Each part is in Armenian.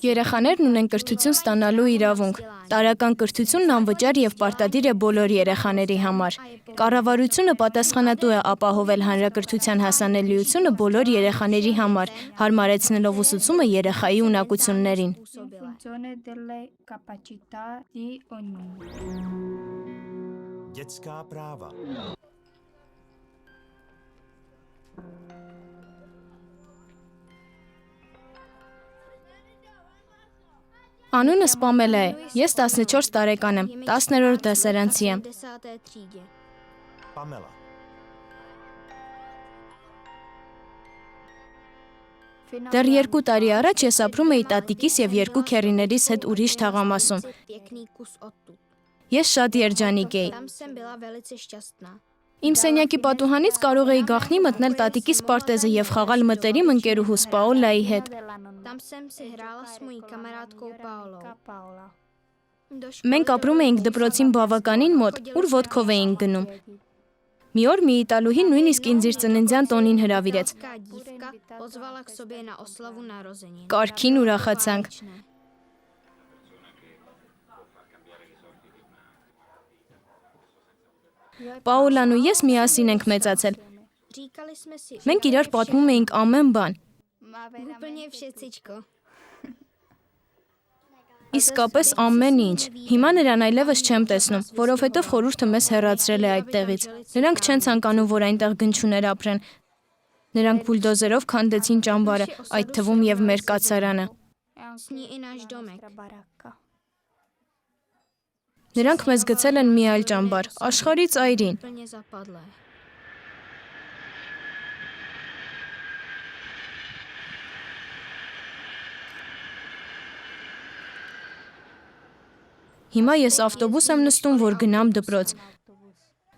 Երեխաներն ունեն կրթություն ստանալու իրավունք։ Տարրական կրթությունն անվճար և պարտադիր է բոլոր երեխաների համար։ Կառավարությունը պատասխանատու է ապահովել հանրակրթության հասանելիությունը բոլոր երեխաների համար, հարմարեցնելով ուսուցումը երեխայի ունակություններին։ Dětská práva. Անունս Պամելա է, ես 14 տարեկան եմ, 10-րդ դասարանցի եմ։ Pamela. Դեռ 2 տարի առաջ ես ապրում էի տատիկիս և 2 քեռիներիս հետ ուրիշ թաղամասում։ Ես շատ երջանիկ էի։ Իմ սենյակի պատուհանից կարող էի գաղտնի մտնել տատիկիս պարտեզը և խաղալ մտերիմ ընկերուհուս Պաոլայի հետ։ Մենք ապրում էինք դպրոցին բավականին մոտ, ուր ոտքով էինք գնում։ Մի օր մի իտալուհի նույնիսկ ինձ իր ծննդյան տոնին հրավիրեց։ Կարգին ուրախացանք։ Պաոլան ու ես միասին ենք մեծացել։ Մենք իրար պատմում էինք ամեն բան։ Իսկապես ամեն ինչ։ Հիմա նրան այլևս չեմ տեսնում, որովհետև խորհուրդը մեզ հեռացրել է այդտեղից։ Նրանք չեն ցանկանում, որ այնտեղ գնչուներ ապրեն։ Նրանք բուլդոզերով քանդեցին ճամբարը, այդ թվում և մեր կացարանը։ Նրանք մեզ գցել են մի այլ ճամբար, աշխարհից այրին։ Հիմա ես ավտոբուս եմ նստում, որ գնամ դպրոց։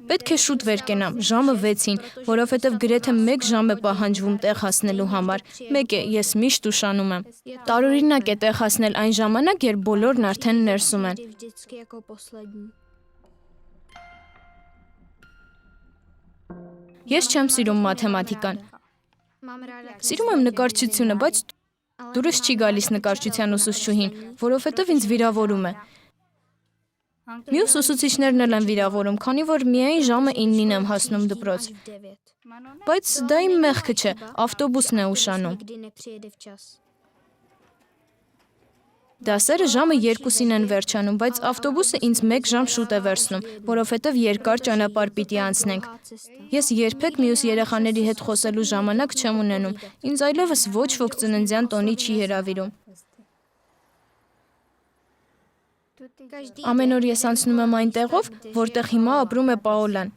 Պետք է շուտ վեր կենամ, ժամը 6-ին, որովհետև գրեթե 1 ժամ է պահանջվում տեղ հասնելու համար։ Մեկ է, ես միշտ ուշանում եմ։ Տարօրինակ է տեղ հասնել այն ժամանակ, երբ բոլորն արդեն ներսում են։ Ես չեմ սիրում մաթեմատիկան։ Սիրում եմ նկարչությունը, բայց դուրս չի գալիս նկարչության ուսուցչուհին, որովհետև ինձ վիրավորում է։ Մյուս ուսուցիչներն էլ են վիրավորում, քանի որ միայն ժամը 9-ին եմ հասնում դպրոց։ Բայց դա իմ մեղքը չէ, ավտոբուսն է ուշանում։ Դասերը ժամը 2-ին են վերջանում, բայց ավտոբուսը ինձ 1 ժամ շուտ է վերցնում, որովհետև երկար ճանապարհ պիտի անցնենք։ Ես երբեք մյուս երեխաների հետ խոսելու ժամանակ չեմ ունենում, ինձ այլևս ոչ ոք ծննդյան տոնի չի հրավիրում։ Ամեն օր ես անցնում եմ այն տեղով, որտեղ հիմա ապրում է Պաոլան։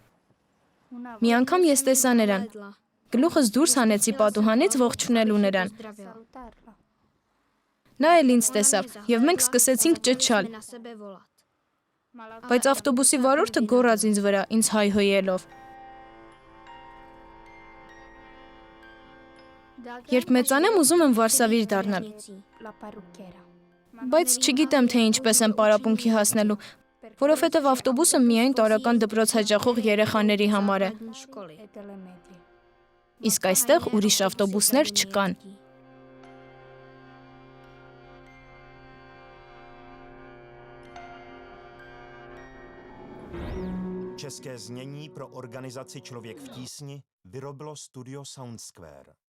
Մի անգամ ես տեսա նրան։ Գլուխս դուրս հանեցի պատուհանից ողջունելու նրան։ Նա էլ ինձ տեսավ, և մենք սկսեցինք ճչալ։ Բայց ավտոբուսի վարորդը գոռաց ինձ վրա, ինձ հայհոյելով։ Երբ մեծանամ, ուզում եմ վարսավիր դառնալ։ Բայց չգիտեմ, թե ինչպես եմ պարապմունքի հասնելու, որովհետև ավտոբուսը միայն տարրական դպրոց հաճախող երեխաների համար է։ Իսկ այստեղ ուրիշ ավտոբուսներ չկան։ České znění pro organizaci Člověk v tísni vyrobilo studio Soundsquare.